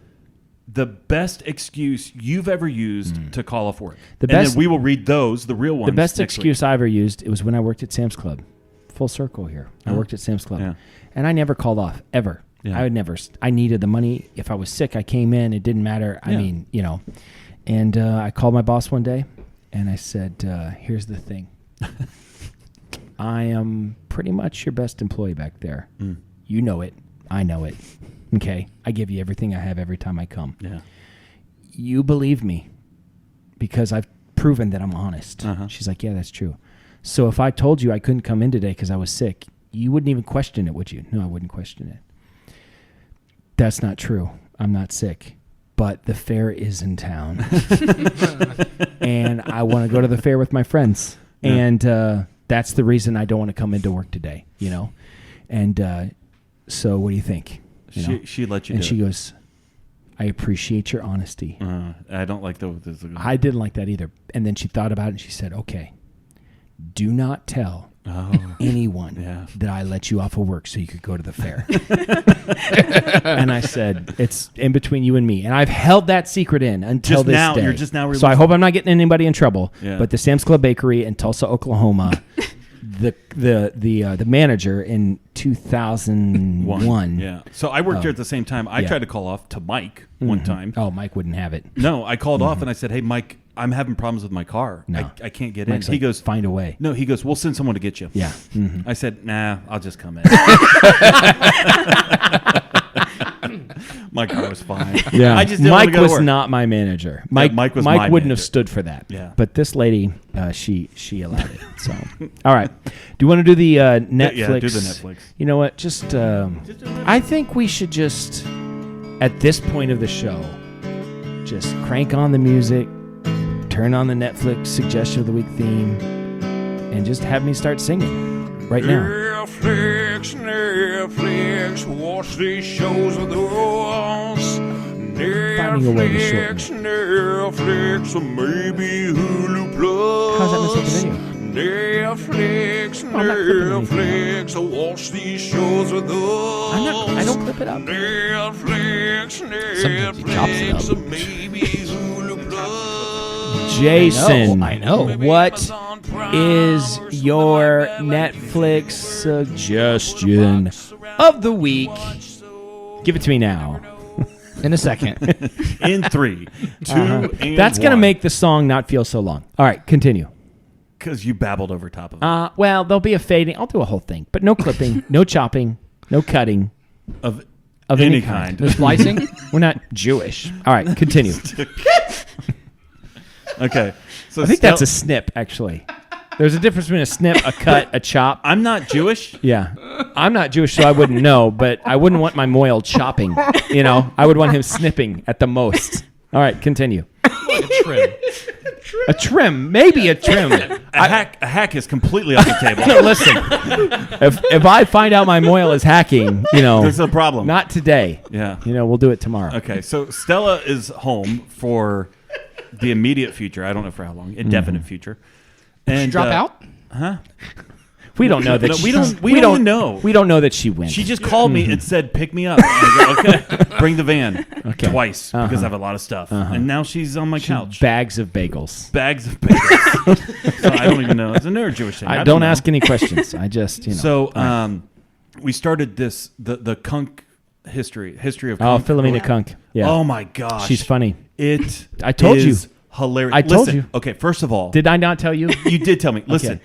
The best excuse you've ever used to call off work. The and best- then we will read those, the real ones. The best next excuse I ever used, it was when I worked at Sam's Club. Full circle here. I worked at Sam's Club. Yeah. And I never called off, ever. Yeah. I would never. I needed the money. If I was sick, I came in. It didn't matter. I Yeah. mean, you know. And I called my boss one day, and I said, here's the thing. I am pretty much your best employee back there. You know it. I know it. Okay? I give you everything I have every time I come. week. You believe me because I've proven that I'm honest. Uh-huh. She's like, yeah, that's true. So if I told you I couldn't come in today because I was sick, you wouldn't even question it, would you? No, I wouldn't question it. That's not true. I'm not sick. But the fair is in town. And I want to go to the fair with my friends. Yeah. And that's the reason I don't want to come into work today, you know? And so what do you think? You know? She let you And do she it. goes, I appreciate your honesty. I don't like the I didn't like that either. And then she thought about it and she said, okay, do not tell anyone that I let you off of work so you could go to the fair. And I said, it's in between you and me. And I've held that secret in until Just this now- day. you're just now So I releasing- hope I'm not getting anybody in trouble. Yeah. But the Sam's Club Bakery in Tulsa, Oklahoma, the manager in 2001. Yeah. So I worked there at the same time. I Yeah. tried to call off to Mike one time. Oh, Mike wouldn't have it. No, I called off and I said, hey, Mike, I'm having problems with my car. No. I can't get Mike's in. He like, goes, find a way. no, he goes, we'll send someone to get you. Yeah. I said, nah, I'll just come in. My car was fine. Yeah, I just didn't want to Mike go to was work. not my manager. Mike Mike was my wouldn't have manager. stood for that. Yeah. but this lady, she allowed it. So, all right. Do you want to do the Netflix? Yeah, do the Netflix. You know what? Just I think we should just at this point of the show, just crank on the music, turn on the Netflix suggestion of the week theme, and just have me start singing right now. Netflix, watch these shows with us. Finding a way to shorten it. Netflix, or maybe Hulu Plus. How's that mess up the video? Netflix, I'm not clipping anything Netflix, watch these shows with us. I don't clip it up. Netflix, Sometimes he chops it up. Netflix, or maybe Hulu Plus. Jason, I know. What is your Netflix suggestion of the week? Give it to me now. In a second. In 3, 2, and That's going to 1. make the song not feel so long. All right, continue. Because you babbled over top of it. Well, there'll be a fading. I'll do a whole thing, but no clipping, no chopping, no cutting Of of any any kind. The splicing? We're not Jewish. All right, continue. Okay. So I think that's a snip, actually. There's a difference between a snip, a cut, a chop. I'm not Jewish. Yeah. I'm not Jewish, so I wouldn't know, but I wouldn't want my mohel chopping. You know, I would want him snipping at the most. All right, continue. Trim. A trim, maybe a trim. A hack is completely off the table. No, listen. If I find out my mohel is hacking, you know, There's a problem. not today. Yeah. You know, we'll do it tomorrow. Okay, so Stella is home for the immediate future. I don't know for how long. Indefinite future. And Drop out? We don't know that. No, she, we don't know. We don't know that she went. She just called me and said, "Pick me up." I go, okay, bring the van twice because I have a lot of stuff. And now she's on my couch. bags of bagels. Bags of bagels. So I don't even know. It's another Jewish thing. I I don't know. ask any questions. I just, you know. So we started this the Cunk history of Oh, Cunk. Philomena Cunk. Yeah. Oh my gosh, She's funny. It I told you. is hilarious. I told Listen, you. Okay, first of all, Did I not tell you? you did tell me. Listen,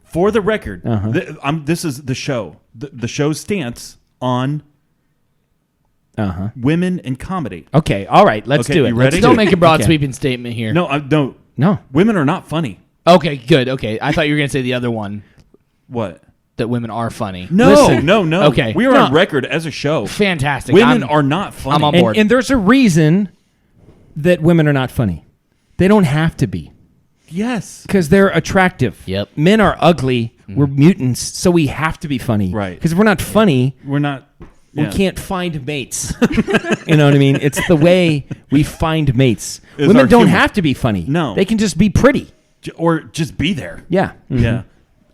for the record, Uh-huh. this is the show. The show's stance on Uh-huh. women in comedy. Okay. All right. Let's Okay, do it. you Let's ready? do Don't it. make a broad Okay. sweeping statement here. No, No. women are not funny. Okay, good. Okay. I thought you were going to say the other one. What? that women are funny. No, Listen, no. Okay. We are on record as a show. Fantastic. Women are not funny. I'm on board. And there's a reason that women are not funny. They don't have to be. Yes. Because they're attractive. Yep. Men are ugly. We're mutants, so we have to be funny. Right. Because if we're not funny, We're not. we yeah. can't find mates. You know what I mean? It's the way we find mates. It's Women our don't humor. have to be funny. No. They can just be pretty. Or just be there. Yeah. Mhm. Yeah.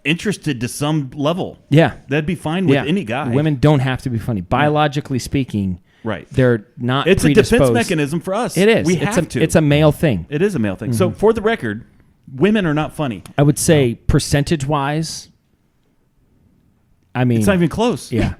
Interested to some level. Yeah. That'd be fine with Yeah. any guy. Women don't have to be funny. Biologically speaking, Right. they're not It's a predisposed. defense mechanism for us. It is. We it's have a, to. It's a male thing. It is a male thing. So for the record, women are not funny. I would say percentage-wise, I mean... It's not even close. Yeah.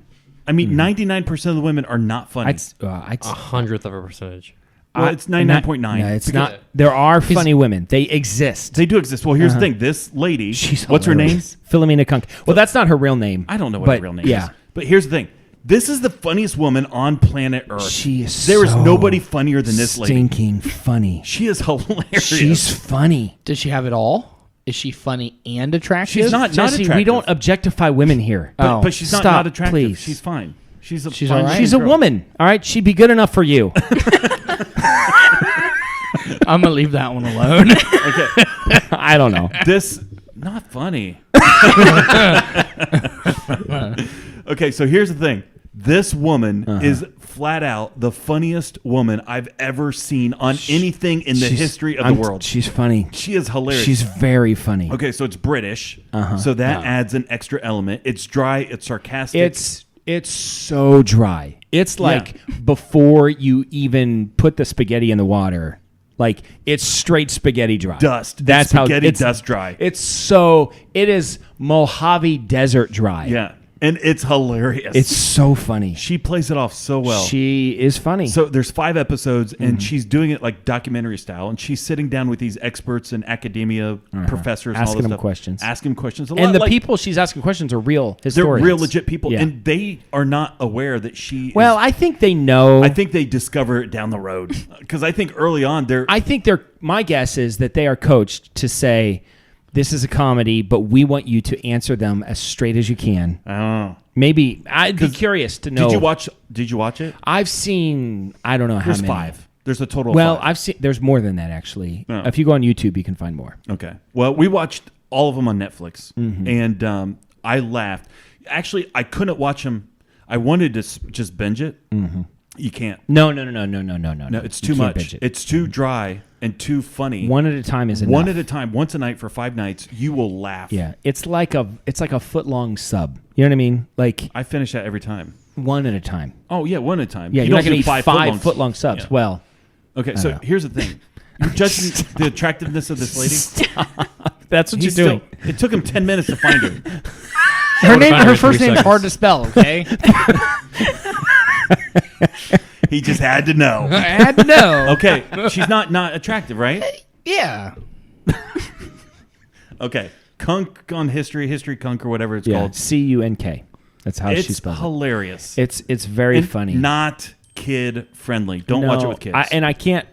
I mean, 99% of the women are not funny. I'd 100th of a percentage. Well, it's 99.9. No, it's Because not. There are funny women. They exist. They do exist. Well, here's the thing. This lady, She's what's her name? hilarious. Philomena Cunk. Well, that's not her real name. I don't know what but her real name yeah. is. But here's the thing. This is the funniest woman on planet Earth. She is There is so nobody funnier than this lady. Stinking funny. She is hilarious. She's funny. Does she have it all? Is she funny and attractive? She's not Jesse, attractive. we don't objectify women here. But she's not, Stop, not attractive. please. She's fine. She's She's fine all right. She's a girl. woman. All right, she'd be good enough for you. I'm gonna leave that one alone. Okay. I don't know. This not funny. Okay, so here's the thing. This woman is flat out the funniest woman I've ever seen on anything in the history of the world. She's funny. She is hilarious. She's very funny. Okay, so it's British, so that adds an extra element. It's dry, it's sarcastic. It's so dry. It's like before you even put the spaghetti in the water. Like it's straight spaghetti dry. Dust. That's It's spaghetti how it's dust dry. It is Mojave Desert dry. Yeah, and it's hilarious. It's so funny. She plays it off so well. She is funny. So there's 5 episodes, and she's doing it like documentary style, and she's sitting down with these experts and academia professors, and all Asking this them stuff. questions. Asking questions. A lot and the like, people she's asking questions are real they're historians. real legit people, Yeah. and they are not aware that she. Well, I think they know. I think they discover it down the road because I think early on they're. I think they're. My guess is that they are coached to say, "This is a comedy, but we want you to answer them as straight as you can." Oh. Maybe I'd be curious to know. Did you watch it? I've seen. I don't know how There's many. 5. There's a total. Well, of 5. I've seen. There's more than that actually. Oh. If you go on YouTube, you can find more. Okay. Well, we watched all of them on Netflix, Mm-hmm. and I laughed. Actually, I couldn't watch them. I wanted to just binge it. Mm-hmm. You can't. No. No, it's You too can't much. binge it. It's too dry and too funny. One at a time is enough. One at a time, once a night for 5 nights. You will laugh. Yeah, it's like a foot long sub. You know what I mean? Like I finish that every time. one at a time. Oh yeah, one at a time. Yeah, you you're not don't going do to eat 5 foot long subs. Yeah. Well, Okay, so know. here's the thing. You're judging the attractiveness of this lady. that's what He's you're doing. still- it took him 10 minutes to find her. Her first name's hard to spell. Okay, He just had to know. I had to know. Okay, she's not attractive, right? Yeah. Okay, Cunk on history Cunk or whatever it's Yeah, called. Cunk. That's how she It's spells hilarious. it. It's very And funny. Not kid friendly. Don't watch it No, with kids.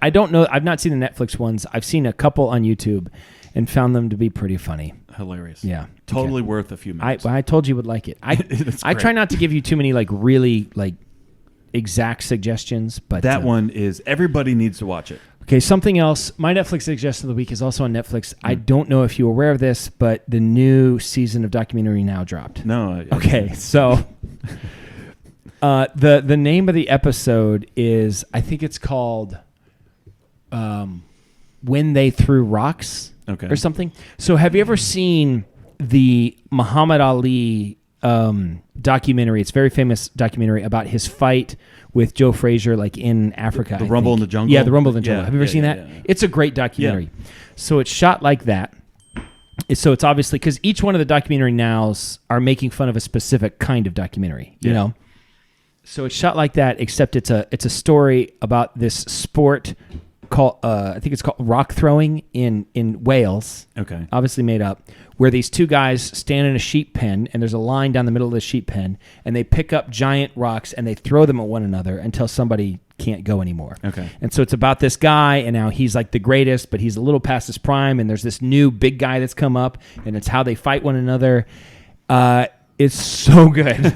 I don't know. I've not seen the Netflix ones. I've seen a couple on YouTube, and found them to be pretty funny. Hilarious. Yeah. Totally worth a few minutes. I told you would like it. That's I great. try not to give you too many really exact suggestions, but That one is everybody needs to watch it. Okay, something else. My Netflix suggestion of the week is also on Netflix. I don't know if you're aware of this, but the new season of Documentary Now dropped. No. Okay, so the name of the episode is, I think it's called When They Threw Rocks or something. So have you ever seen the Muhammad Ali documentary? It's a very famous documentary about his fight with Joe Frazier, like in Africa. The I Rumble think. in the Jungle? Yeah, the Rumble in the Jungle. Yeah, Have you ever yeah, seen yeah, that? yeah. It's a great documentary. So it's shot like that. So it's obviously because each one of the documentary nows are making fun of a specific kind of documentary, you know. So it's shot like that, except it's a story about this sport called I think it's called rock throwing in Wales. Okay. Obviously made up, where these two guys stand in a sheep pen, and there's a line down the middle of the sheep pen, and they pick up giant rocks and they throw them at one another until somebody can't go anymore. Okay. And so it's about this guy, and now he's like the greatest, but he's a little past his prime, and there's this new big guy that's come up, and it's how they fight one another. It's so good.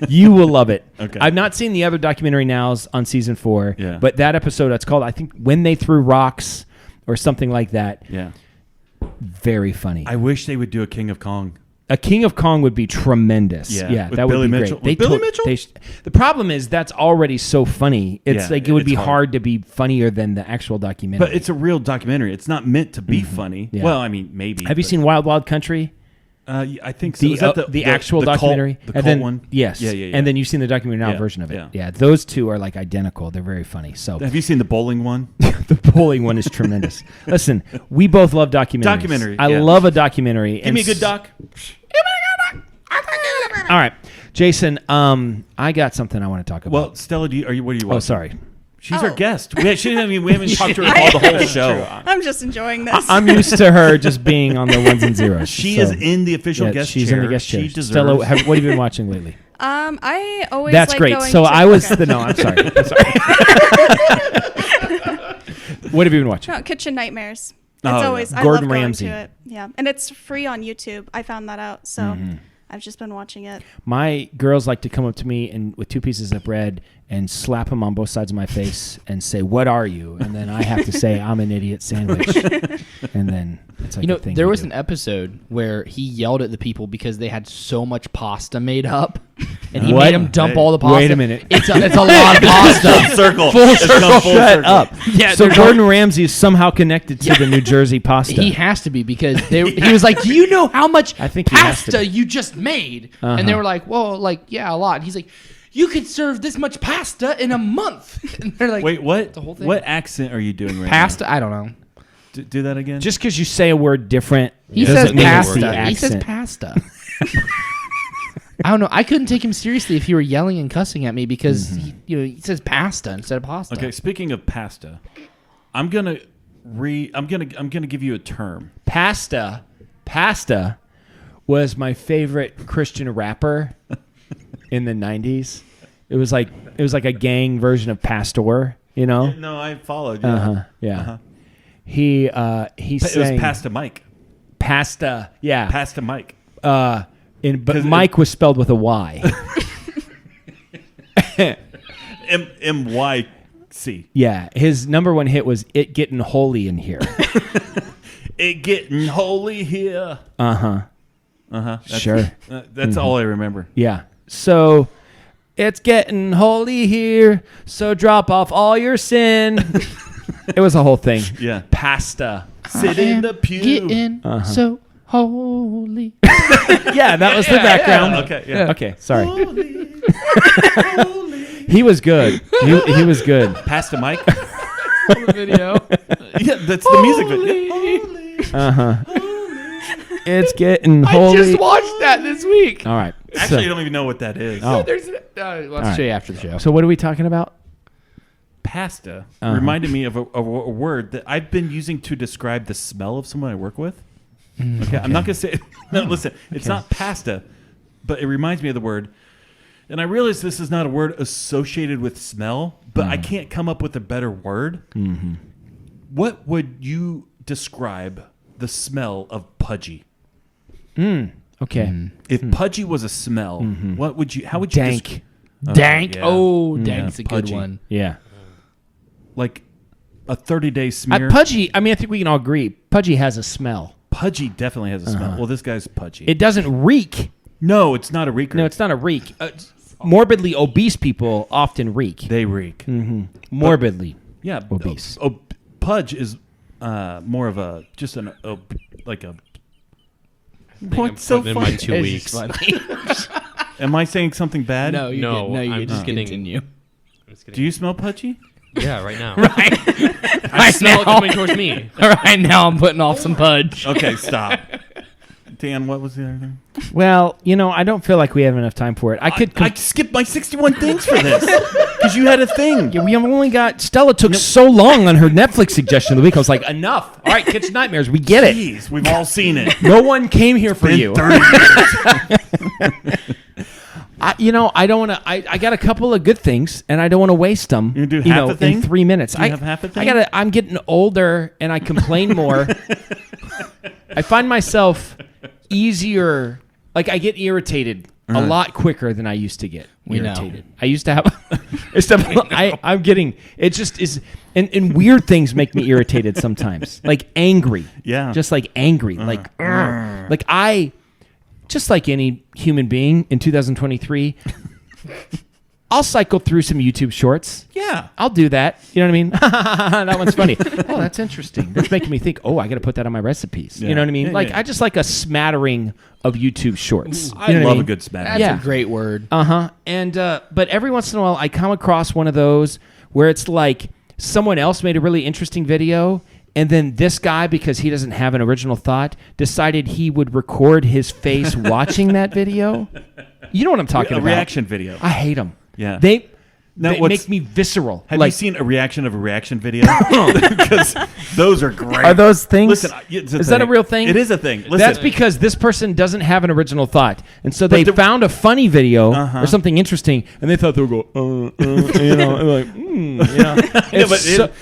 You will love it. Okay. I've not seen the other documentary nows on season 4, Yeah. but that episode, it's called, I think, When They Threw Rocks or something like that. Yeah. Very funny. I wish they would do a King of Kong. A King of Kong would be tremendous. Yeah. With that Billy would be Mitchell. great. With Billy Mitchell? The problem is that's already so funny. It's Yeah, like it would it's be hard. hard to be funnier than the actual documentary. But it's a real documentary. It's not meant to be funny. Yeah. Well, I mean, maybe. Have you but- seen Wild Wild Country? I think so. The Is that the actual the cult- documentary, the and cult then one? yes, Yeah. and then you've seen the documentary now Yeah, version of it. yeah. Yeah, those two are like identical. They're very funny. So Have you seen the bowling one? the bowling one is tremendous. Listen, we both love documentaries. Documentary, I yeah. love a documentary. Give me a good doc. All right, Jason. I got something I want to talk about. Well, Stella, what are you watching? oh, sorry. She's our Oh. guest. We haven't talked to her all the whole show. I'm just enjoying this. I'm used to her just being on the ones and zeros. She So, is in the official yeah, guest she's chair. in the guest chair. She deserves. Stella, what have you been watching lately? I always That's like great. going So to- I was okay. no. I'm sorry. I'm sorry. What have you been watching? No, Kitchen Nightmares. It's Oh, yeah. always I Gordon love going Ramsay. to it. Yeah, and it's free on YouTube. I found that out, so I've just been watching it. My girls like to come up to me and with 2 pieces of bread and slap them on both sides of my face and say, "What are you?" And then I have to say, "I'm an idiot sandwich." And then it's like You know, a thing there we was do. an episode where he yelled at the people because they had so much pasta made up, and he What? made them dump Hey, all the pasta. wait a minute. It's a lot of pasta. Circle. Full It's circle. come full Shut circle. up. Yeah, So they're Gordon Ramsay is somehow connected to the New Jersey pasta. He has to be because he was like, "Do you know how much I think he has to pasta be. you just made?" And they were like, "Well, like yeah, a lot." And he's like, "You could serve this much pasta in a month." And they're like, Wait, what? The whole thing. What accent are you doing right Pasta? I don't know. now? Do that again. Just because you say a word different He doesn't says mean it's pasta. the He says accent. pasta. I don't know. I couldn't take him seriously if he were yelling and cussing at me because he says pasta instead of pasta. Okay, speaking of pasta, I'm gonna give you a term. Pasta was my favorite Christian rapper in the 90s. It was like a gang version of Pastor, you know? No, I followed. Yeah. Yeah. Uh-huh. He It was sang Pasta Mike. Pasta. Yeah. Pasta Mike. But 'Cause Mike was spelled with a Y. MYC. Yeah. His number 1 hit was "It Getting Holy in Here." It getting holy here. Sure. That's all I remember. Yeah. So it's getting holy here. So drop off all your sin. It was a whole thing. Yeah. Pasta. Sit in the pew. Getting so holy. Yeah, that was the background. Okay. Yeah. Okay. Sorry. He was good. He was good. Pasta Mike. Video. Yeah, that's the music video. It's getting I holy. just watched that this week. All right. Actually, I don't even know what that is. Oh. Let's right. show you after the show. So what are we talking about? Pasta reminded me of a word that I've been using to describe the smell of someone I work with. Okay, I'm not gonna say. No, listen, it's not pasta, but it reminds me of the word. And I realize this is not a word associated with smell, but I can't come up with a better word. What would you describe the smell of pudgy? Okay. If pudgy was a smell, what would you? How would you? Dank. Dank. yeah. Oh, dank's a good pudgy. one. Yeah. Like a 30-day smear. Pudgy. I mean, I think we can all agree. Pudgy has a smell. Pudgy definitely has a smell. Well, this guy's pudgy. It doesn't reek. No, it's not a reeker. No, it's not a reek. Morbidly obese people often reek. They reek. Morbidly. Yeah, Obese. Pudge is more of a just like a. I'm putting in my 2 weeks. Am I saying something bad? No, you I'm just kidding. continue. I'm just kidding. Do you smell pudgy? Yeah, right now. I Smell it coming towards me. Right now, I'm putting off some pudge. Okay, stop. Dan, what was the other thing? Well, I don't feel like we have enough time for it. I skipped my 61 things for this because you had a thing. Yeah, we have only got. Stella took so long on her Netflix suggestion of the week. I was like, enough. All right, Kitchen Nightmares. We get it. Jeez, we've all seen it. No one came here for Been you. 30 years. I don't want to. I got a couple of good things, and I don't want to waste them. You gonna do half a thing? in 3 minutes. You have half a thing? I'm getting older, and I complain more. I find myself easier Like I get irritated a lot quicker than I used to get irritated. I used to have I'm getting it just is and weird things make me irritated sometimes. Like angry. Yeah. Just like angry. Like I just like any human being in 2023 I'll cycle through some YouTube shorts. Yeah. I'll do that. You know what I mean? That one's funny. Oh, that's interesting. That's making me think, oh, I got to put that on my recipes. Yeah. You know what I mean? Yeah, like, yeah. I just like a smattering of YouTube shorts. I love a good smattering. That's a great word. And, but every once in a while, I come across one of those where it's like someone else made a really interesting video. And then this guy, because he doesn't have an original thought, decided he would record his face watching that video. You know what I'm talking about? A reaction video. I hate them. Yeah. They Now, make me visceral. Have like, you seen a reaction of a reaction video? Because those are great. Are those things? Listen, is that a real thing? It is a thing. Listen. That's because this person doesn't have an original thought, and so they found a funny video or something interesting, and they thought they would go, you know, and like, you know.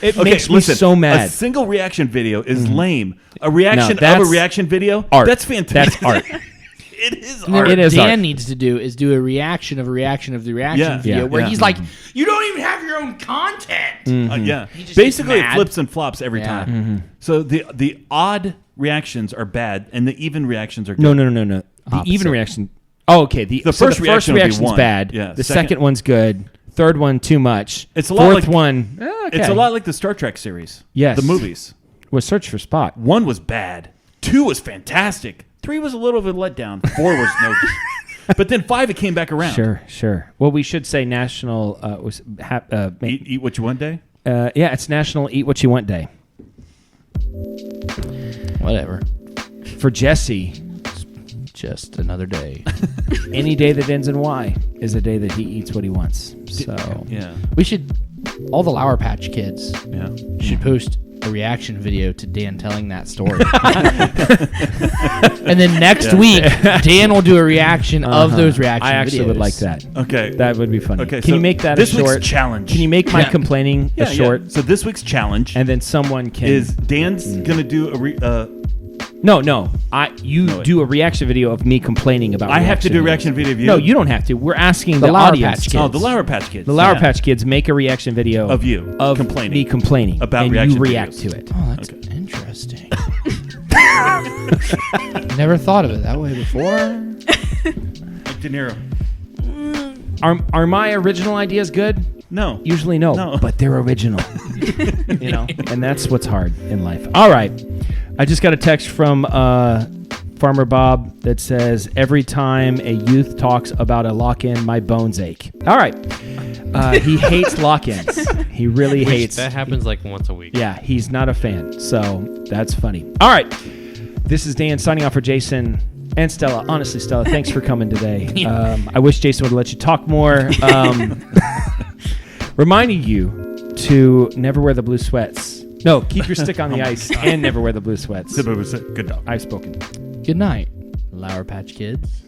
It makes me so mad. A single reaction video is lame. A reaction of a reaction video, art. That's fantastic. That's art. It is What art. It is Dan art. needs to do is do a reaction of the reaction video where he's like, you don't even have your own content. Yeah. just Basically, gets it mad. flips and flops every time. So the odd reactions are bad, and the even reactions are good. No. The even reaction. Oh, okay. The first reaction would be reaction's one. bad. Yeah, The second- second one's good. Third one too much. It's a lot Fourth like- one. Okay. It's a lot like the Star Trek series. Yes. The movies. Was Search for Spock. 1 was bad. 2 was fantastic. 3 was a little of a letdown. 4 was no good. But then 5, it came back around. Sure. Well, we should say National. Eat what you want day? Yeah, it's National Eat What You Want Day. Whatever. For Jesse, Just another day. any day that ends in Y is a day that he eats what he wants. So Yeah. We should, all the Lauer Patch kids Yeah. should post a reaction video to Dan telling that story. And then next week, Dan will do a reaction of those reaction videos. I actually would like that. Okay. That would be funny. Okay, Can so you make that this a short week's challenge? Can you make my Yeah. complaining a short? So this week's challenge And then someone can is Dan's gonna do a No. Do a reaction video of me complaining about. I have to do a videos. reaction video of you. No, you don't have to. We're asking The the Lauer audience. Patch Kids. Oh, the Lauer Patch Kids. The Lauer Yeah. Patch Kids make a reaction video Of you of complaining. me complaining About and reaction you react videos. to it. Oh, that's interesting. Never thought of it that way before. Like De Niro. Are my original ideas good? No. Usually no, No. but they're original. You know, and that's what's hard in life. All right, I just got a text from Farmer Bob that says, every time a youth talks about a lock-in, my bones ache. All right. He hates lock-ins. He really hates. That happens like once a week. Yeah, he's not a fan. So that's funny. All right. This is Dan signing off for Jason and Stella. Honestly, Stella, thanks for coming today. I wish Jason would let you talk more. Reminding you to never wear the blue sweats. No, keep your stick on the ice and never wear the blue sweats. Good dog. I've spoken. Good night, Lauer Patch Kids.